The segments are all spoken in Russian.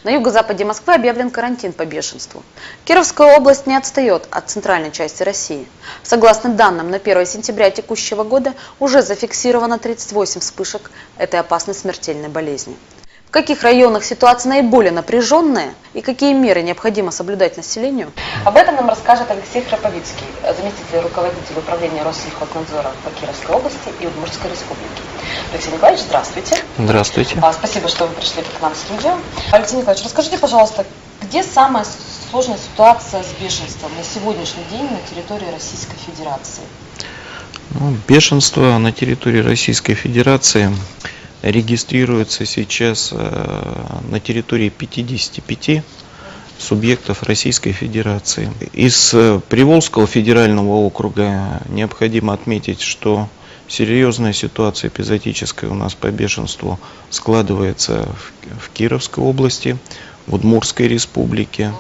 На юго-западе Москвы объявлен карантин по бешенству. Кировская область не отстает от центральной части России. Согласно данным, на 1 сентября текущего года уже зафиксировано 38 вспышек этой опасной смертельной болезни. В каких районах ситуация наиболее напряженная и какие меры необходимо соблюдать населению? Об этом нам расскажет Алексей Храповицкий, заместитель руководителя управления Россельхознадзора по Кировской области и Удмуртской республике. Алексей Николаевич, здравствуйте. Здравствуйте. Спасибо, что вы пришли к нам в студию. Алексей Николаевич, расскажите, пожалуйста, где самая сложная ситуация с бешенством на сегодняшний день на территории Российской Федерации? Бешенство на территории Российской Федерации регистрируется сейчас на территории 55 субъектов Российской Федерации. Из Приволжского федерального округа необходимо отметить, что серьезная ситуация эпизодическая у нас по бешенству складывается в Кировской области, в Удмуртской республике,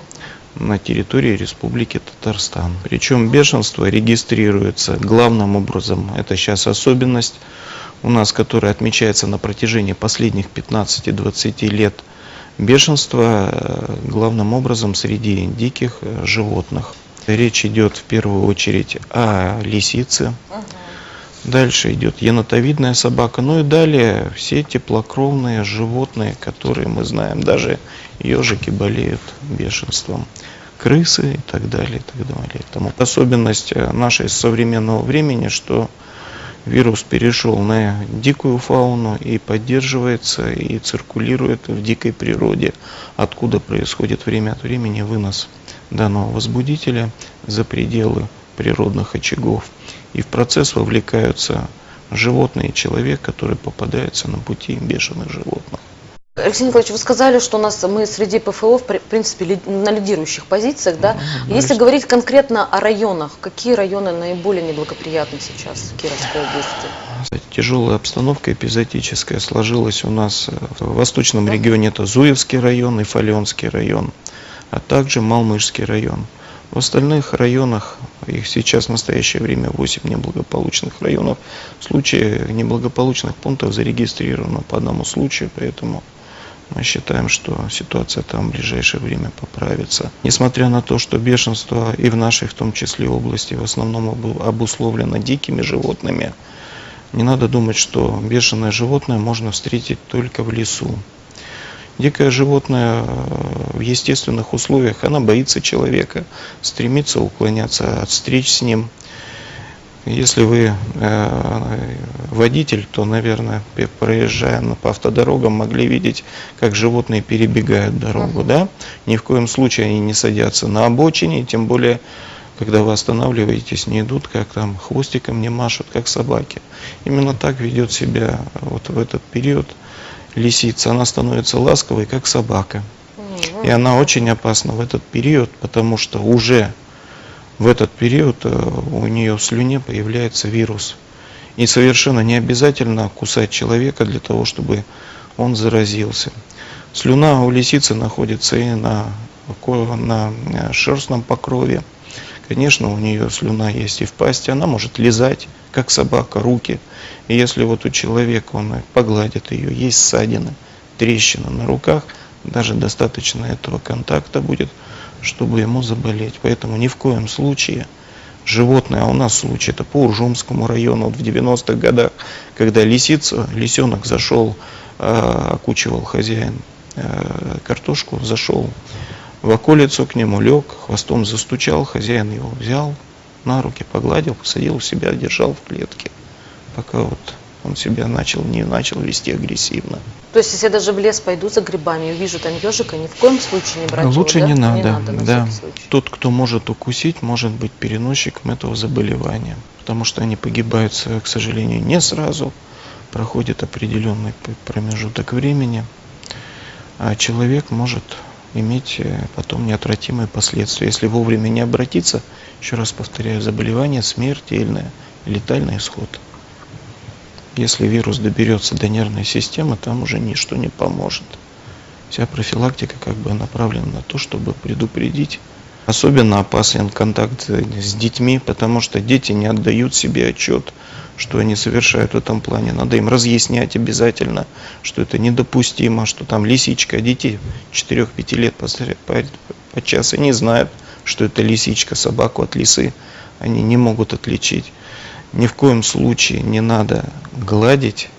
на территории Республики Татарстан. Причем бешенство регистрируется главным образом, это сейчас особенность у нас, которая отмечается на протяжении последних 15-20 лет, бешенство главным образом среди диких животных. Речь идет в первую очередь о лисице, дальше идет енотовидная собака, ну и далее все теплокровные животные, которые мы знаем, даже ежики болеют бешенством, крысы и так далее, и так далее. Тому особенность нашей современного времени, что вирус перешел на дикую фауну и поддерживается и циркулирует в дикой природе, откуда происходит время от времени вынос данного возбудителя за пределы природных очагов. И в процесс вовлекаются животные и человек, который попадается на пути бешеных животных. Алексей Николаевич, вы сказали, что мы среди ПФО, в принципе, на лидирующих позициях, да? Если говорить конкретно о районах, какие районы наиболее неблагоприятны сейчас в Кировской области? Тяжелая обстановка эпизодическая сложилась у нас в восточном регионе, это Зуевский район и Фаленский район, а также Малмыжский район. В остальных районах, их сейчас в настоящее время 8 неблагополучных районов, в случае неблагополучных пунктов зарегистрировано по одному случаю, поэтому мы считаем, что ситуация там в ближайшее время поправится. Несмотря на то, что бешенство и в нашей, в том числе области, в основном обусловлено дикими животными, не надо думать, что бешеное животное можно встретить только в лесу. Дикое животное в естественных условиях, она боится человека, стремится уклоняться от встреч с ним. Если вы водитель, то, наверное, проезжая по автодорогам, могли видеть, как животные перебегают дорогу. Да? Ни в коем случае они не садятся на обочине, тем более, когда вы останавливаетесь, не идут, как там хвостиком не машут, как собаки. Именно так ведет себя вот в этот период лисица. Она становится ласковой, как собака. И она очень опасна в этот период, потому что уже в этот период у нее в слюне появляется вирус. И совершенно не обязательно кусать человека для того, чтобы он заразился. Слюна у лисицы находится и на шерстном покрове. Конечно, у нее слюна есть и в пасти. Она может лизать, как собака, руки. И если вот у человека он погладит ее, есть ссадины, трещины на руках, даже достаточно этого контакта будет, чтобы ему заболеть. Поэтому ни в коем случае животное, а у нас случай это по Уржумскому району вот в 90-х годах, когда лисенок зашел, окучивал хозяин картошку, зашел в околицу к нему, лег, хвостом застучал, хозяин его взял на руки, погладил, посадил у себя, держал в клетке, пока вот он себя не начал вести агрессивно. То есть, если я даже в лес пойду за грибами и увижу там ежика, ни в коем случае не брать его, лучше да? не надо, да. Тот, кто может укусить, может быть переносчиком этого заболевания, потому что они погибают, к сожалению, не сразу, проходит определенный промежуток времени, а человек может иметь потом неотвратимые последствия. Если вовремя не обратиться, еще раз повторяю, заболевание смертельное, летальный исход. Если вирус доберется до нервной системы, там уже ничто не поможет. Вся профилактика как бы направлена на то, чтобы предупредить Особенно опасен контакт с детьми, потому что дети не отдают себе отчет, что они совершают в этом плане. Надо им разъяснять обязательно, что это недопустимо, что там лисичка. Дети 4-5 лет подчас они знают, что это лисичка, собаку от лисы они не могут отличить. Ни в коем случае не надо гладить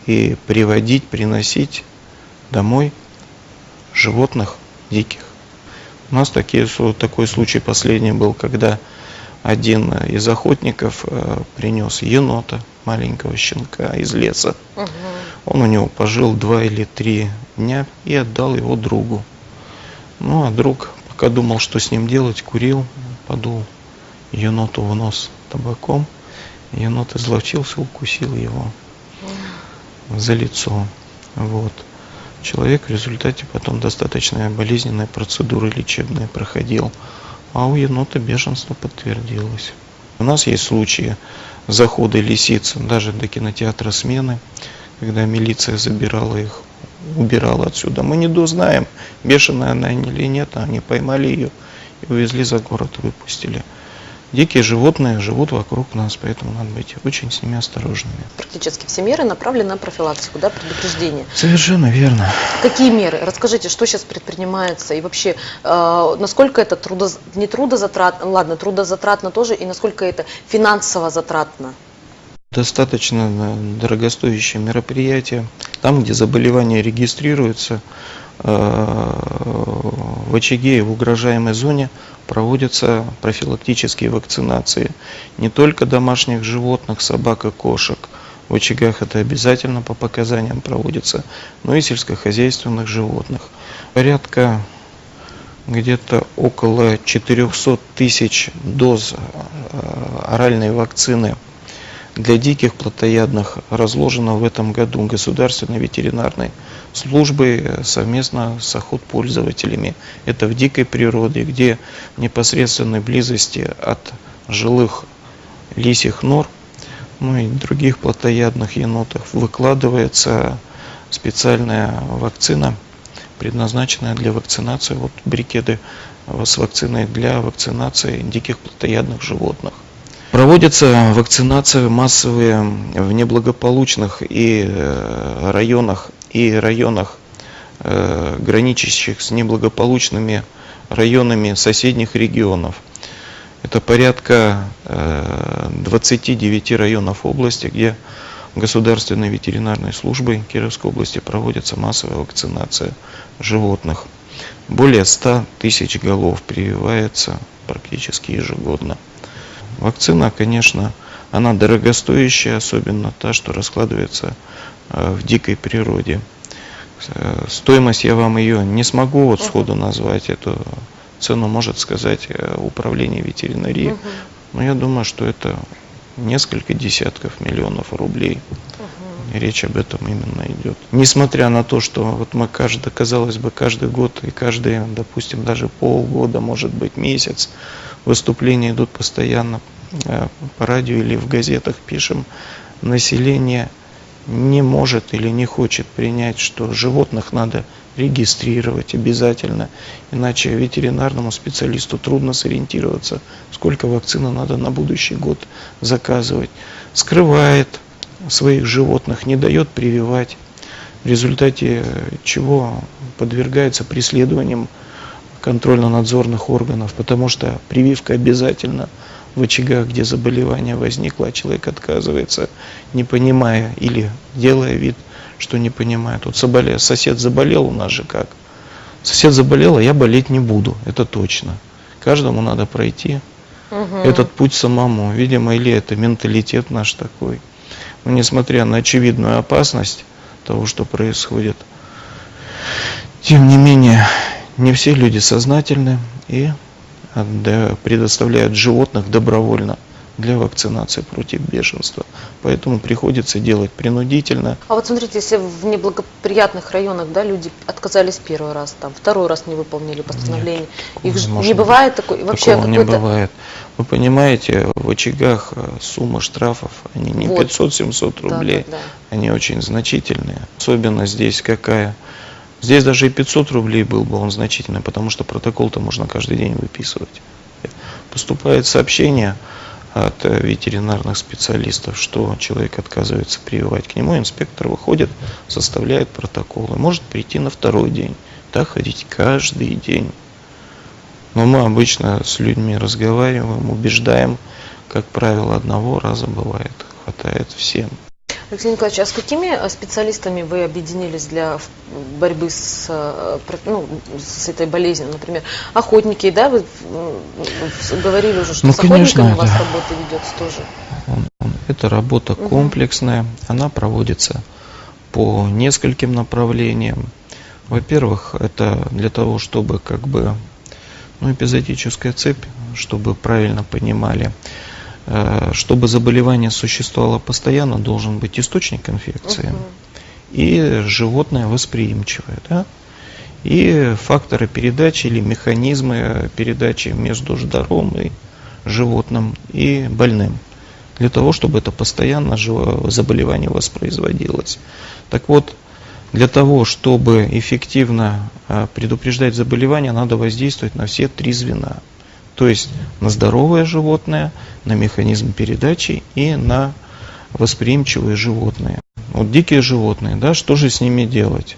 и приносить домой животных диких. У нас такой случай последний был, когда один из охотников принес енота, маленького щенка из леса. Он у него пожил 2 или 3 дня и отдал его другу. Ну а друг, пока думал, что с ним делать, курил, подул еноту в нос табаком. Енот изловчился, укусил его за лицо. Вот. Человек в результате потом достаточно болезненные процедуры лечебные проходил, а у енота бешенство подтвердилось. У нас есть случаи захода лисиц даже до кинотеатра «Смены», когда милиция забирала их, убирала отсюда. Мы не дознаем, бешеная она или нет, они поймали ее и увезли за город, выпустили. Дикие животные живут вокруг нас, поэтому надо быть очень с ними осторожными. Практически все меры направлены на профилактику, да, предупреждение. Совершенно верно. Какие меры? Расскажите, что сейчас предпринимается и вообще, насколько это трудозатратно тоже, и насколько это финансово затратно? Достаточно дорогостоящее мероприятие. Там, где заболевание регистрируется, в очаге и в угрожаемой зоне проводятся профилактические вакцинации. Не только домашних животных, собак и кошек. В очагах это обязательно по показаниям проводится, но и сельскохозяйственных животных. Порядка где-то около 400 тысяч доз оральной вакцины для диких плотоядных разложено в этом году Государственной ветеринарной службой совместно с охотпользователями. Это в дикой природе, где в непосредственной близости от жилых лисьих нор, ну и других плотоядных енотов выкладывается специальная вакцина, предназначенная для вакцинации, вот брикеты с вакциной для вакцинации диких плотоядных животных. Проводятся вакцинации массовые в неблагополучных районах, граничащих с неблагополучными районами соседних регионов. Это порядка 29 районов области, где Государственной ветеринарной службой Кировской области проводится массовая вакцинация животных. Более 100 тысяч голов прививается практически ежегодно. Вакцина, конечно, она дорогостоящая, особенно та, что раскладывается в дикой природе. Стоимость я вам ее не могу сходу назвать, эту цену может сказать управление ветеринарии, но я думаю, что это несколько десятков миллионов рублей. Речь об этом именно идет. Несмотря на то, что вот мы казалось бы, каждый год и каждый, допустим, даже полгода, может быть, месяц, выступления идут постоянно по радио или в газетах пишем, население не может или не хочет принять, что животных надо регистрировать обязательно, иначе ветеринарному специалисту трудно сориентироваться, сколько вакцины надо на будущий год заказывать. Скрывает своих животных, не дает прививать, в результате чего подвергается преследованиям контрольно-надзорных органов, потому что прививка обязательно в очагах, где заболевание возникло, а человек отказывается, не понимая или делая вид, что не понимает. Вот сосед заболел у нас же как? Сосед заболел, а я болеть не буду, это точно. Каждому надо пройти этот путь самому. Видимо, или это менталитет наш такой. Но несмотря на очевидную опасность того, что происходит, тем не менее, не все люди сознательны и предоставляют животных добровольно для вакцинации против бешенства. Поэтому приходится делать принудительно. А вот смотрите, если в неблагоприятных районах, да, люди отказались первый раз, там, второй раз не выполнили постановление, их не бывает такой, вообще такого не бывает. Вы понимаете, в очагах сумма штрафов, они не 500-700 рублей, они очень значительные. Особенно здесь какая? Здесь даже и 500 рублей был бы он значительный, потому что протокол-то можно каждый день выписывать. Поступает сообщение от ветеринарных специалистов, что человек отказывается прививать, к нему инспектор выходит, составляет протокол и может прийти на второй день. Так ходить каждый день. Но мы обычно с людьми разговариваем, убеждаем, как правило, одного раза бывает, хватает всем. Алексей Николаевич, а с какими специалистами вы объединились для борьбы с этой болезнью? Например, охотники, да, вы говорили уже, что Ну, с охотниками конечно, у вас да. работа ведется тоже. Это работа комплексная, она проводится по нескольким направлениям. Во-первых, это для того, чтобы эпизодическая цепь, чтобы правильно понимали, чтобы заболевание существовало постоянно, должен быть источник инфекции и животное восприимчивое. Да? И факторы передачи или механизмы передачи между здоровым и животным и больным. Для того, чтобы это постоянно заболевание воспроизводилось. Так вот, для того, чтобы эффективно предупреждать заболевание, надо воздействовать на все три звена. То есть на здоровое животное, на механизм передачи и на восприимчивые животные. Вот дикие животные, да, что же с ними делать?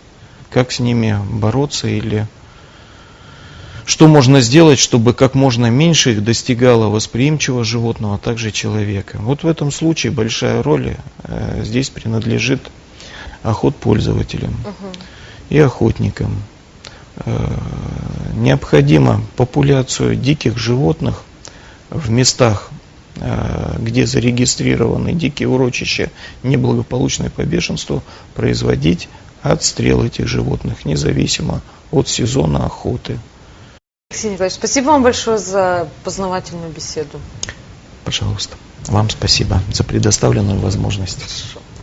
Как с ними бороться или что можно сделать, чтобы как можно меньше их достигало восприимчивого животного, а также человека? Вот в этом случае большая роль здесь принадлежит охотпользователям и охотникам. Необходимо популяцию диких животных в местах, где зарегистрированы дикие урочища, неблагополучные по бешенству, производить отстрел этих животных, независимо от сезона охоты. Алексей Николаевич, спасибо вам большое за познавательную беседу. Пожалуйста. Вам спасибо за предоставленную возможность.